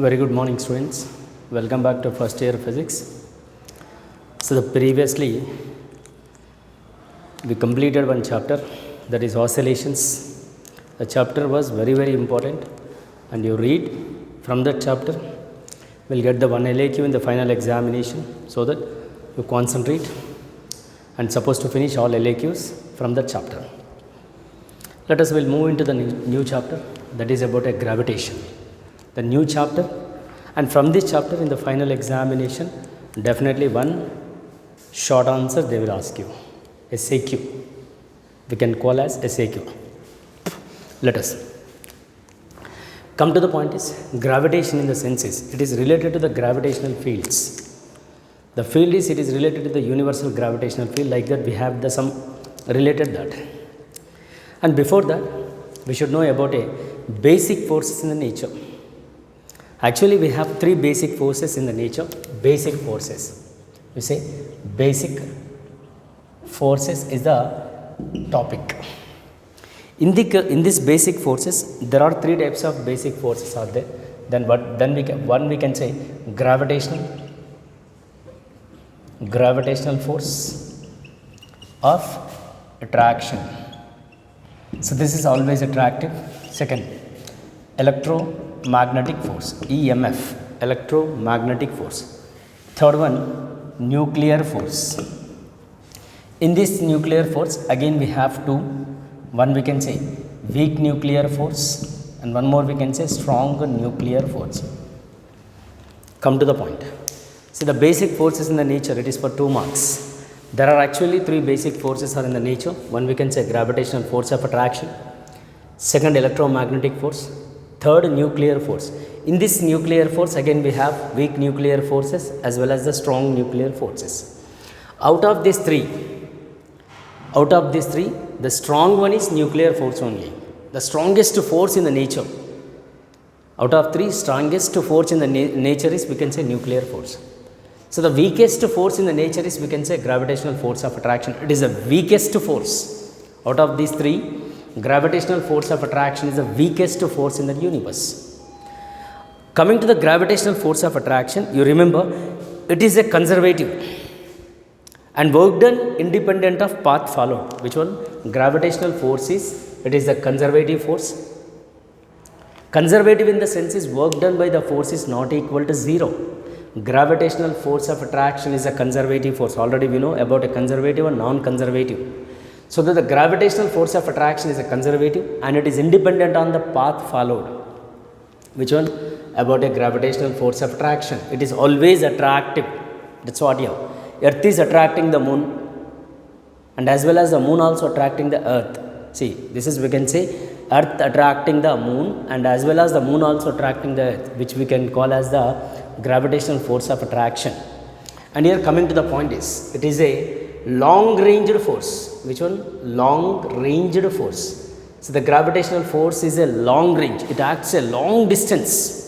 Very good morning, students. Welcome back to first year physics. So previously we completed one chapter, that is oscillations. The chapter was very important, and you read from that chapter, we'll get the one LAQ in the final examination, so that you concentrate and supposed to finish all LAQs from that chapter. Let us will move into the new chapter, that is about a gravitation. The new chapter, and from this chapter in the final examination, definitely one short answer they will ask you, SAQ. We can call as SAQ. Let us come to the point is gravitation in the senses. It is related to the gravitational fields. The field is, it is related to the universal gravitational field, like that we have the some related that. And before that, we should know about a basic forces in the nature. Actually, we have three basic forces in the nature. Basic forces. You say basic forces is the topic. In this basic forces, there are three types of basic forces are there. Then we can say gravitational force of attraction. So this is always attractive. Second, electromagnetic force, EMF, electromagnetic force. Third one, nuclear force. In this nuclear force, again we have two. One we can say weak nuclear force, and one more we can say strong nuclear force. Come to the point. See, the basic forces in the nature, it is for 2 marks. There are actually three basic forces are in the nature. One we can say gravitational force of attraction. Second, electromagnetic force. Third, nuclear force. In this nuclear force, again we have weak nuclear forces as well as the strong nuclear forces. Out of these three, the strong one is nuclear force only. The strongest force in the nature. Out of three, strongest force in the nature is, we can say, nuclear force. So the weakest force in the nature is, we can say, gravitational force of attraction. It is the weakest force. Out of these three, gravitational force of attraction is the weakest force in the universe. Coming to the gravitational force of attraction, you remember, it is a conservative and work done independent of path followed. Which one? Gravitational force is, it is a conservative force. Conservative in the sense is work done by the force is not equal to 0. Gravitational force of attraction is a conservative force. Already we know about a conservative and non-conservative. So that the gravitational force of attraction is a conservative and it is independent on the path followed. Which one? About a gravitational force of attraction. It is always attractive. That's what here. Earth is attracting the moon, and as well as the moon also attracting the earth. See, this is, we can say, earth attracting the moon, and as well as the moon also attracting the earth, which we can call as the gravitational force of attraction. And here coming to the point is, it is a long-ranged force. Which one? Long-ranged force. So the gravitational force is a long range. It acts a long distance,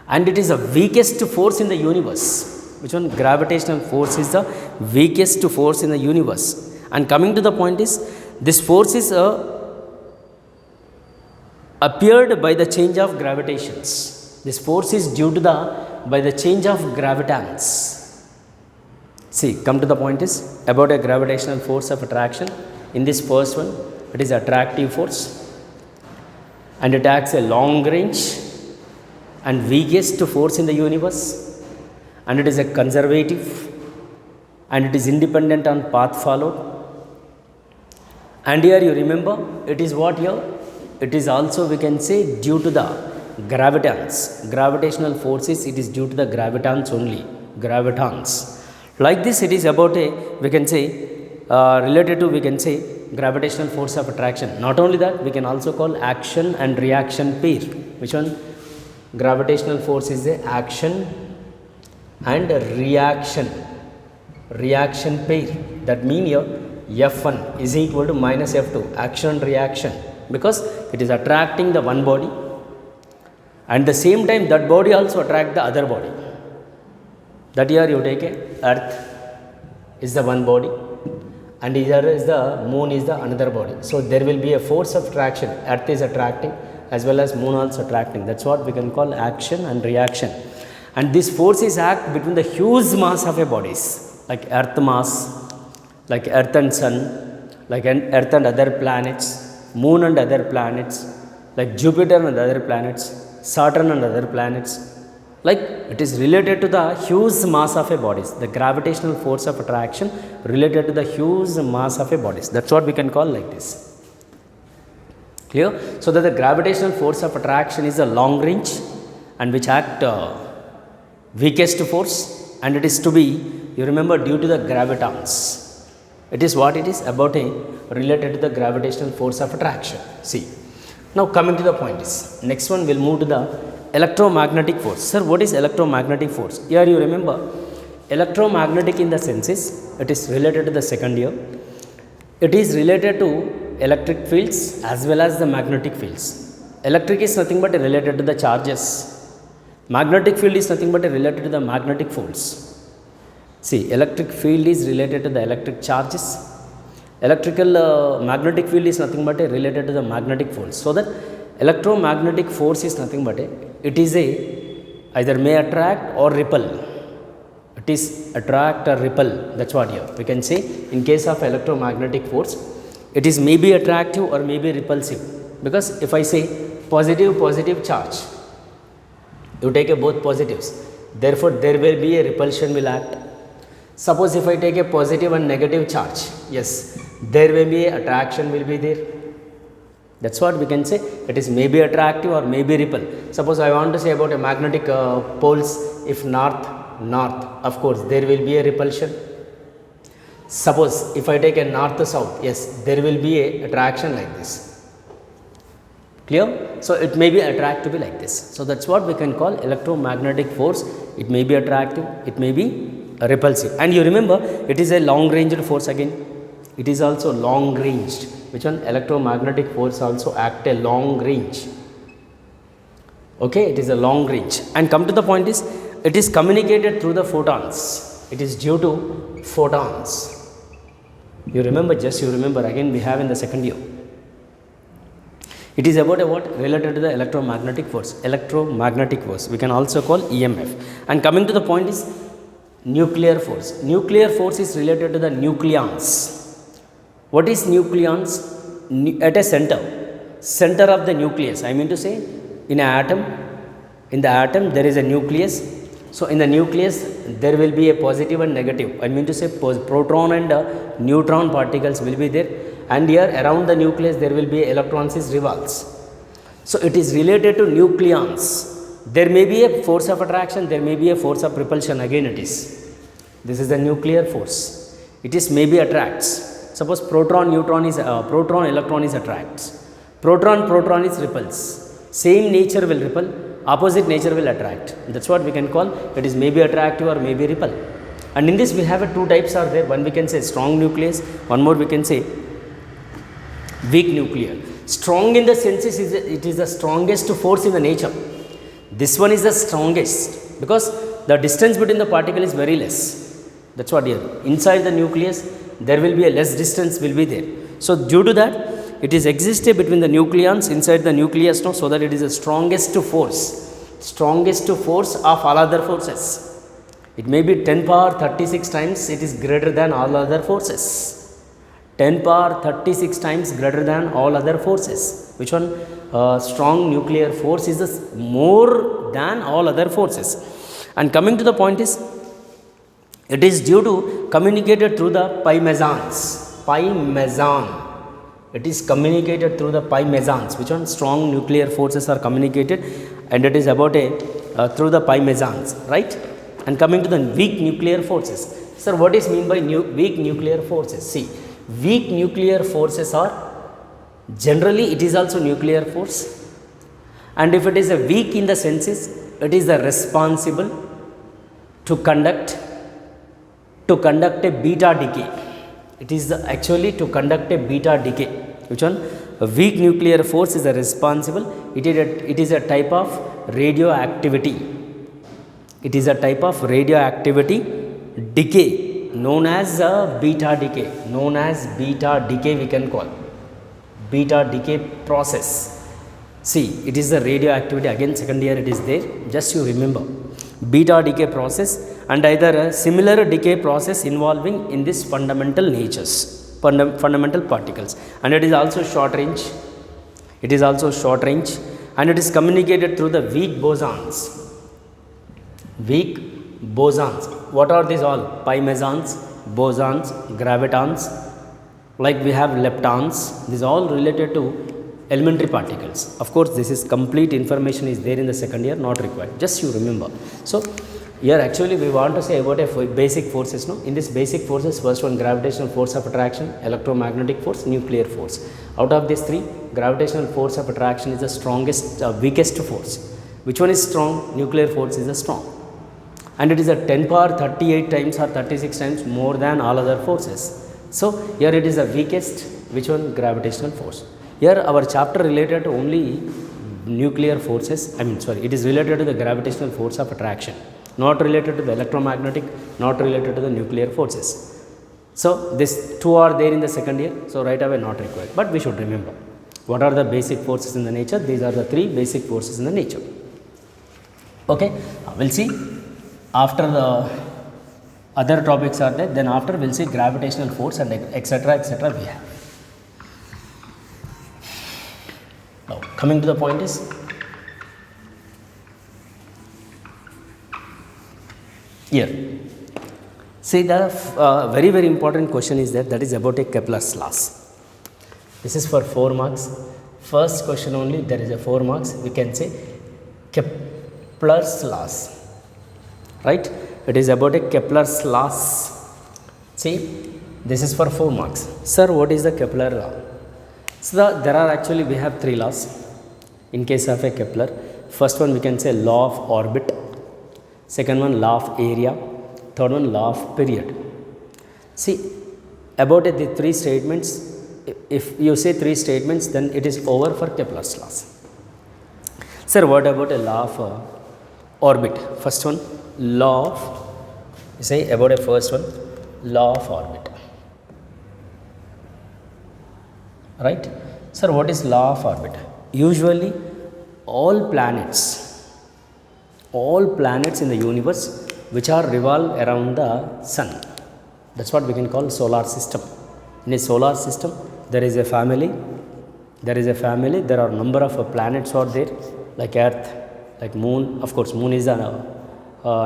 and it is the weakest force in the universe. Which one? Gravitational force is the weakest force in the universe. And coming to the point is, this force is appeared by the change of gravitations. This force is due to by the change of gravitons. See, come to the point is about a gravitational force of attraction. In this first one, it is attractive force, and it acts a long range and weakest force in the universe, and it is a conservative, and it is independent on path followed. And here you remember, it is what here? It is also, we can say, due to the gravitons. Gravitational forces, it is due to the gravitons only. Gravitons. Like this, it is about a, we can say, related to, we can say, gravitational force of attraction. Not only that, we can also call action and reaction pair. Which one? Gravitational force is the action and reaction pair. That mean here F1 is equal to minus F2, action and reaction, because it is attracting the one body, and the same time that body also attract the other body. That here you take a earth is the one body, and here is the moon is the another body. So there will be a force of attraction. Earth is attracting as well as moon also attracting. That's what we can call action and reaction. And this force is act between the huge mass of a bodies, like earth mass, like earth and sun, like earth and other planets, moon and other planets, like Jupiter and other planets, Saturn and other planets. Like it is related to the huge mass of a bodies, the gravitational force of attraction related to the huge mass of a bodies. That's what we can call like this. Clear? So that the gravitational force of attraction is a long range and which act weakest force, and it is to be, you remember, due to the gravitons. It is what it is about a related to the gravitational force of attraction. See, now coming to the point is, next one we'll move to the electromagnetic force. Sir, what is electromagnetic force? Here you remember, electromagnetic in the senses, it is related to the second year. It is related to electric fields as well as the magnetic fields. Electric is nothing but related to the charges. Magnetic field is nothing but related to the magnetic folds. See, electric field is related to the electric charges. Magnetic field is nothing but related to the magnetic folds. So that electromagnetic force is nothing but it is either may attract or repel. It is attract or repel. That's what here we can say in case of electromagnetic force. It is maybe attractive or maybe repulsive, because if I say positive charge, you take both positives, therefore there will be a repulsion will act. Suppose if I take a positive and negative charge, yes, there will be a attraction will be there. That's what we can say. It is maybe attractive or maybe repel. Suppose I want to say about a magnetic poles, if north, of course there will be a repulsion. Suppose if I take a north to south, yes, there will be a attraction like this. Clear? So it may be attractive like this. So that's what we can call electromagnetic force. It may be attractive, it may be repulsive. And you remember, it is a long ranged force again. It is also long ranged. Which one? Electromagnetic force also act a long range. Okay, it is a long range. And come to the point is, it is communicated through the photons. It is due to photons. You remember, again we have in the second year. It is about a what? Related to the electromagnetic force. Electromagnetic force. We can also call EMF. And coming to the point is nuclear force. Nuclear force is related to the nucleons. What is nucleons? At a center of the nucleus. I mean to say, in the atom there is a nucleus. So in the nucleus there will be a positive and negative. I mean to say proton and neutron particles will be there. And here around the nucleus there will be electrons is revolves. So it is related to nucleons. There may be a force of attraction, there may be a force of repulsion, again it is. This is the nuclear force. It is maybe attracts. Suppose proton electron is attracts. Proton is repels. Same nature will repel, opposite nature will attract. That's what we can call, it is maybe attractive or maybe repel. And in this we have two types are there. One we can say strong nucleus, one more we can say weak nuclear. Strong in the senses it is the strongest force in the nature. This one is the strongest because the distance between the particle is very less. That's what here. Inside the nucleus there will be a less distance will be there. So due to that it is existed between the nucleons inside the nucleus now, so that it is the strongest force of all other forces. It may be 10 power 36 times it is greater than all other forces. 10 power 36 times greater than all other forces. Which one? Strong nuclear force is more than all other forces. And coming to the point is, it is due to communicated through the pi mesons. It is communicated through the pi mesons. Which one? Strong nuclear forces are communicated, and it is about through the pi mesons, right? And coming to the weak nuclear forces. Sir, what is mean by weak nuclear forces? See, weak nuclear forces are generally it is also nuclear force, and if it is a weak in the senses, it is responsible to conduct a beta decay. It is actually to conduct a beta decay. Which one? A weak nuclear force is responsible. It is a type of radioactivity. It is a type of radioactivity decay known as beta decay. We can call beta decay process. See, it is the radioactivity, again second year it is there, just you remember. Beta decay process and either a similar decay process involving in this fundamental natures, fundamental particles, and it is also short range. It is also short range and it is communicated through the weak bosons. Weak bosons. What are these all? Pi mesons, bosons, gravitons, like we have leptons. These all related to elementary particles. Of course, this is complete information is there in the second year, not required. Just you remember. So, here actually we want to say about a basic forces. No, in this basic forces, first one gravitational force of attraction, electromagnetic force, nuclear force. Out of these three, gravitational force of attraction is the strongest, weakest force. Which one is strong? Nuclear force is the strong, and it is a 10 power 38 times or 36 times more than all other forces. So here it is the weakest. Which one? Gravitational force. Here our chapter related to only nuclear forces, it is related to the gravitational force of attraction, not related to the electromagnetic, not related to the nuclear forces. So these two are there in the second year, so right away not required, but we should remember what are the basic forces in the nature. These are the three basic forces in the nature. Okay, we'll see after the other topics are there, then after we'll see gravitational force and etc. we have. Now, coming to the point is, here, see the very important question is that is about a Kepler's laws. This is for 4 marks. First question only, there is a 4 marks. We can say Kepler's laws, right? It is about a Kepler's laws. See, this is for 4 marks. Sir, what is the Kepler law? So there are actually, we have 3 laws in case of a Kepler. First one we can say law of orbit, second one law of area, third one law of period. See, about the 3 statements, if you say 3 statements, then it is over for Kepler's laws. Sir, what about a law of orbit? First one, law of, you say about a first one, law of orbit. Right? Sir, what is law of orbit? Usually all planets in the universe which are revolve around the sun, that's what we can call solar system. In a solar system there is a family, there are number of planets are there, like earth, like moon. Of course, moon is a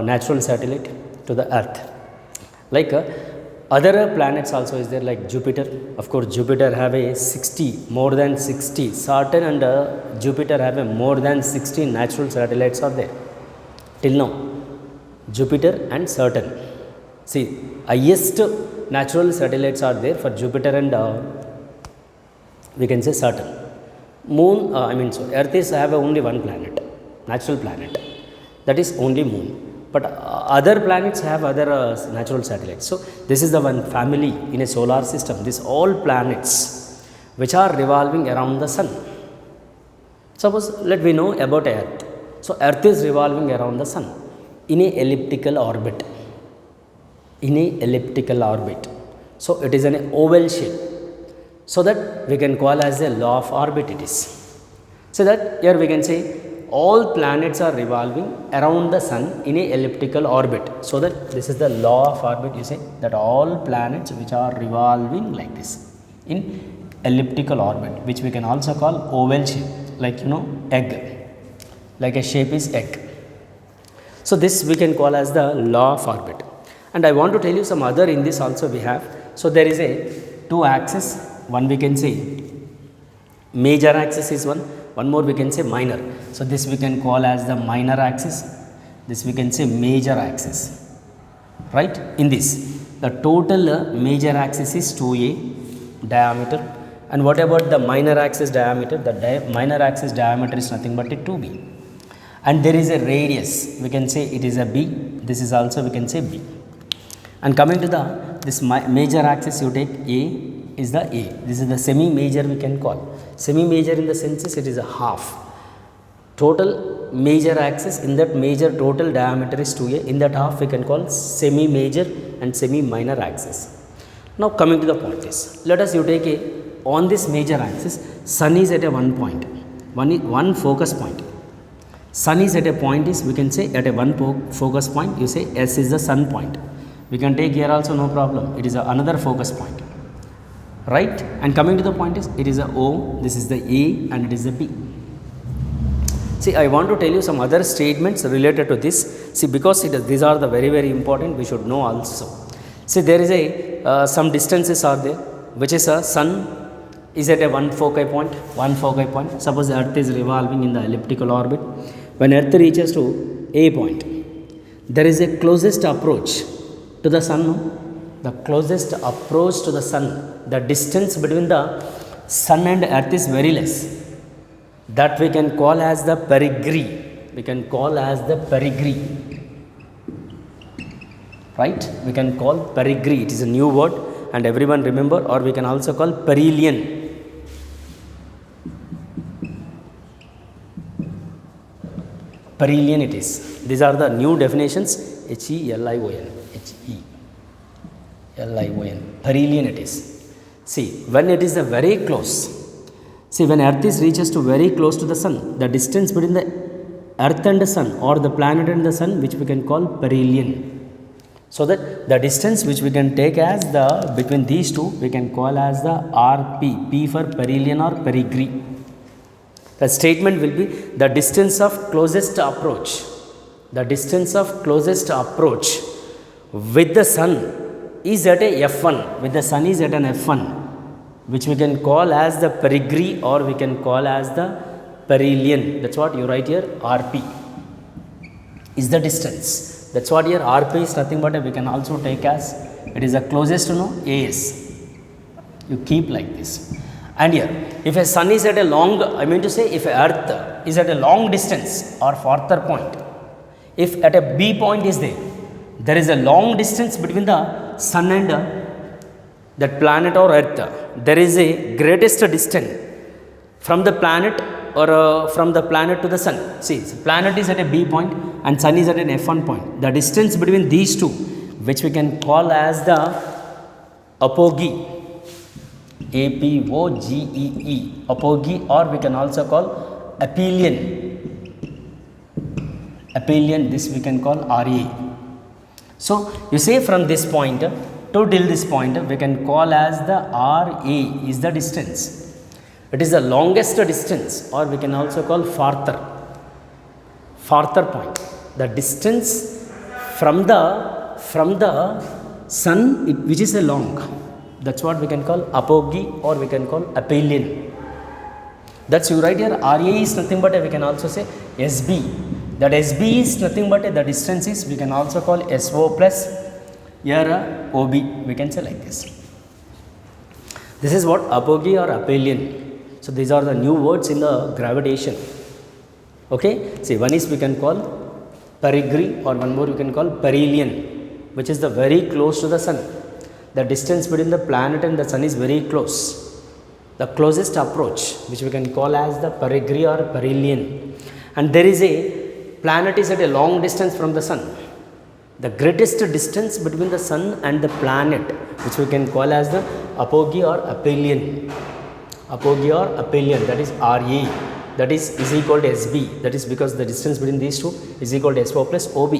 natural satellite to the earth. Like other planets also is there, like Jupiter. Of course, Jupiter have a more than 60. Saturn and Jupiter have a more than 60 natural satellites are there till now. Jupiter and Saturn. See, highest natural satellites are there for Jupiter and we can say Saturn. Moon, Earth is have only one planet, natural planet, that is only Moon. But other planets have other natural satellites. So this is the one family in a solar system. These all planets which are revolving around the sun. Suppose let we know about Earth. So Earth is revolving around the sun in a elliptical orbit. So it is an oval shape. So that we can call as a law of orbit it is. So that here we can say all planets are revolving around the sun in a elliptical orbit. So that this is the law of orbit, you say that all planets which are revolving like this in elliptical orbit, which we can also call oval shape, like egg, like a shape is egg. So this we can call as the law of orbit. And I want to tell you some other in this also we have. So there is a 2 axis, one we can say major axis is one more we can say minor. So this we can call as the minor axis, this we can say major axis, right? In this, the total major axis is 2a diameter, and what about the minor axis diameter? The minor axis diameter is nothing but a 2b, and there is a radius, we can say it is a b, this is also we can say b. And coming to this major axis, you take a is the a, this is the semi major we can call. Semi major in the sense is it is a half. Total major axis, in that major total diameter is 2a, in that half we can call semi major and semi minor axis. Now coming to the point is, let us you take a, on this major axis, sun is at a one point, one focus point. Sun is at a point is, we can say at a one focus point, you say S is the sun point. We can take here also, no problem. It is another focus point, right? And coming to the point is, it is a O, this is the A, and it is the B. See, I want to tell you some other statements related to this. See, because these are the very, very important, we should know also. See, there is some distances are there, which is a sun is at a one foci point. Suppose the earth is revolving in the elliptical orbit. When earth reaches to A point, there is a closest approach to the sun. No? The closest approach to the sun, the distance between the sun and earth is very less. That we can call as the perigee. Right? We can call perigee. It is a new word, and everyone remember, or we can also call perihelion. Perihelion it is. These are the new definitions. H-E-L-I-O-N. H-E-L-I-O-N. Perihelion it is. See, when it is very close. See, when earth is reaches to very close to the sun, the distance between the earth and the sun, or the planet and the sun, which we can call perihelion. So that the distance which we can take as the between these two, we can call as the RP. P for perihelion or perigee. The statement will be the distance of closest approach. The distance of closest approach with the sun is at a F1. With the sun is at an F1, which we can call as the perigee, or we can call as the perihelion. That's what you write here. RP is the distance. That's what here RP is nothing but we can also take as it is the closest to AS. You keep like this. And here, if a sun is at a long, if earth is at a long distance or farther point, if at a B point is there is a long distance between the sun and that planet or earth. There is a greatest distance from the planet or from the planet to the sun. See, planet is at a B point and sun is at an F1 point. The distance between these two, which we can call as the apogee. A-P-O-G-E-E. Apogee, or we can also call aphelion. Aphelion, this we can call RA. So, you say from this point to till this point, we can call as the RA is the distance. It is the longest distance, or we can also call farther point. The distance from the sun, which is a long. That's what we can call apogee, or we can call aphelion. That's you right here. RA is nothing but we can also say SB. That SB is nothing but the distance is we can also call SO plus here OB. We can say like this. This is what apogee or aphelion. So these are the new words in the gravitation. Okay. See, one is we can call perigee, or one more we can call perihelion, which is the very close to the sun. The distance between the planet and the sun is very close. The closest approach, which we can call as the perigee or perihelion. And there is a planet is at a long distance from the sun. The greatest distance between the sun and the planet, which we can call as the apogee or aphelion. Apogee or aphelion, that is RA, that is equal to SB. That is because the distance between these two is equal to SO plus OB.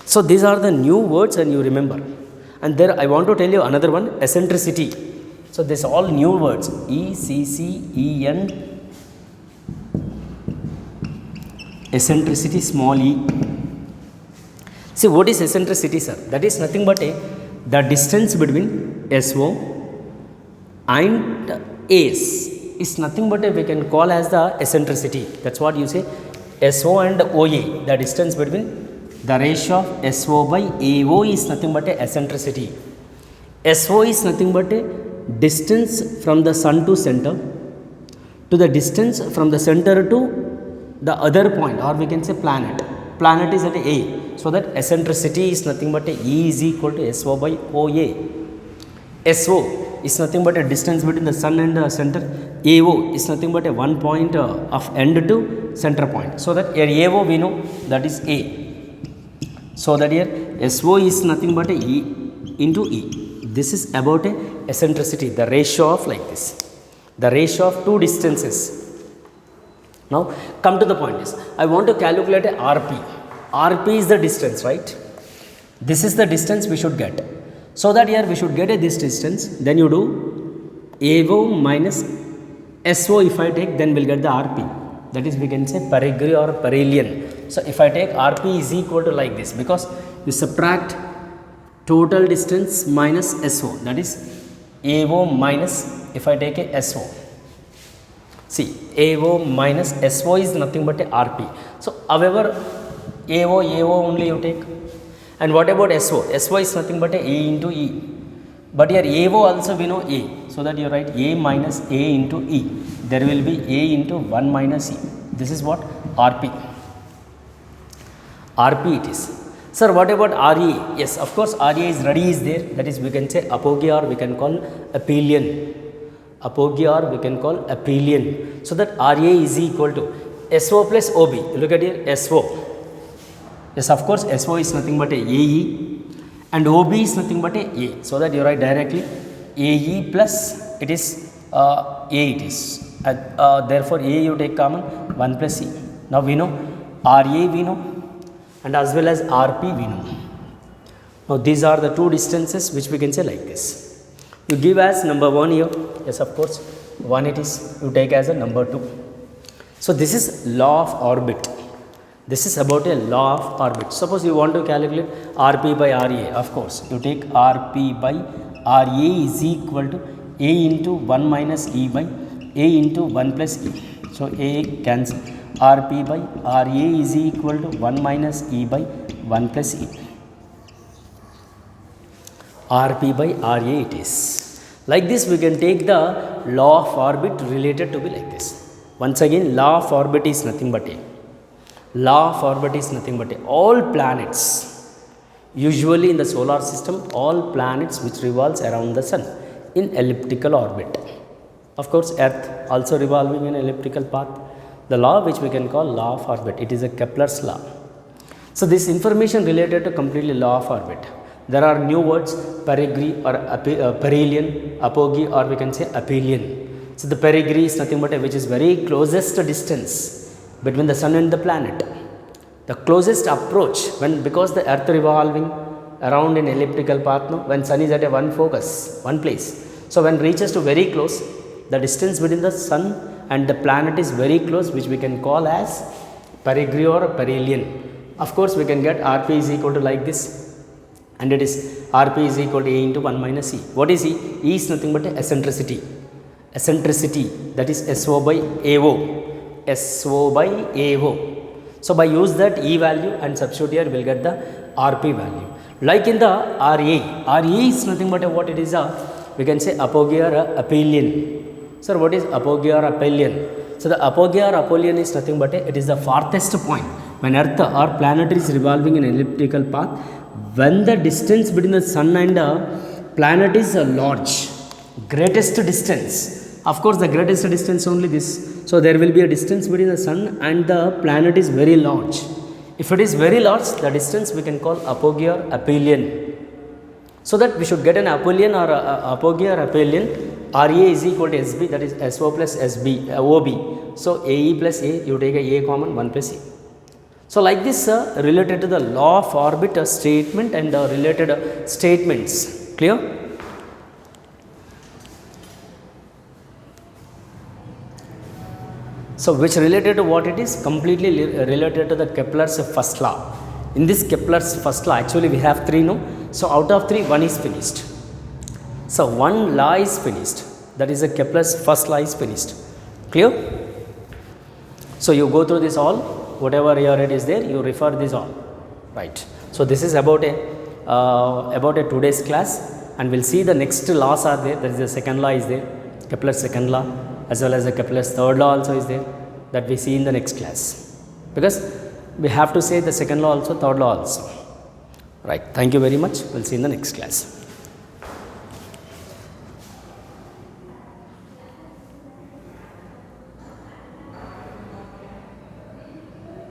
So these are the new words, and you remember. And there I want to tell you another one, eccentricity. So this all new words, ECCEN, eccentricity, small e. See, what is eccentricity, sir? That is nothing but the distance between SO and AS is nothing but we can call as the eccentricity. That's what you say, SO and OA, the distance between the ratio of SO by AO is nothing but eccentricity. SO is nothing but distance from the sun to center to the distance from the center to the other point, or we can say planet. Planet is at A. So that eccentricity is nothing but E is equal to SO by OA. SO is nothing but a distance between the sun and the center. AO is nothing but a one point of end to center point. So that here AO we know that is A. So that here SO is nothing but a E into E. This is about a eccentricity, the ratio of like this. The ratio of two distances. Now come to the point is, I want to calculate a RP. RP is the distance, right? This is the distance we should get. So that here we should get this distance, then you do AO minus SO if I take, then we'll get the RP. That is, we can say perigee or perihelion. So if I take RP is equal to like this, because you subtract total distance minus SO, that is AO minus, if I take a SO. See, AO minus SO is nothing but a RP. So however, AO only you take. And what about SO? SO is nothing but a A into E. But here AO also we know A. So that you write A minus A into E. There will be A into 1 minus E. This is what? RP. RP it is. Sir, what about RE? Yes, of course, RE is ready is there. That is, we can say apogee, or we can call aphelion. Apogee, or we can call aphelion. So that RA is equal to SO plus OB. Look at here, SO. Yes, of course, SO is nothing but a AE and OB is nothing but a A. So that you write directly AE plus it is A it is. Therefore, A you take common, 1 plus E. Now we know RA we know, and as well as RP we know. Now these are the two distances which we can say like this. You give as number 1 here. Yes, of course, 1 it is. You take as a number 2. So this is law of orbit. This is about a law of orbit. Suppose you want to calculate RP by RA. Of course, you take RP by RA is equal to A into 1 minus E by A into 1 plus E. So A cancel. RP by RA is equal to 1 minus E by 1 plus E. RP by RA it is. Like this, we can take the law of orbit related to be like this. Once again, law of orbit is nothing but a. Law of orbit is nothing but a. All planets, usually in the solar system, all planets which revolves around the sun in elliptical orbit. Of course, Earth also revolving in elliptical path. The law which we can call law of orbit, it is a Kepler's law. So this information related to completely law of orbit. There are new words, perigee or perihelion, apogee, or we can say aphelion. So the perigee is nothing but a, which is very closest distance between the sun and the planet. The closest approach, when because the earth revolving around in elliptical path, no, when sun is at a one focus, one place. So when reaches to very close, the distance between the sun and the planet is very close, which we can call as perigee or perihelion. Of course, we can get RP is equal to like this, and it is RP is equal to A into 1 minus E. What is E? E is nothing but eccentricity. Eccentricity, that is SO by AO. SO by AO. So by use that E value and substitute here, we will get the RP value. Like in the RA, RA is nothing but what it is we can say apogee or aphelion. Sir, what is apogee or aphelion? So the apogee or aphelion is nothing but it is the farthest point when Earth or planet is revolving in elliptical path, when the distance between the sun and the planet is large, greatest distance. Of course, the greatest distance only this. So there will be a distance between the sun and the planet is very large. If it is very large, the distance we can call apogee or aphelion. So that we should get an aphelion or apogee or aphelion. RA is equal to SB, that is SO plus SB, OB. So AE plus A, you take a common, 1 plus A. So like this, related to the law of orbit statement and related statements. Clear? So which related to what it is? Completely related to the Kepler's first law. In this Kepler's first law, actually we have 3, no? So out of 3, 1 is finished. So one law is finished. That is the Kepler's first law is finished. Clear? So you go through this all, whatever here it is there, you refer this all. Right. So this is about a today's class, and we'll see the next laws are there. There is the second law is there, Kepler's second law, as well as the Kepler's third law also is there, that we see in the next class. Because we have to say the second law also, third law also. Right. Thank you very much. We'll see in the next class.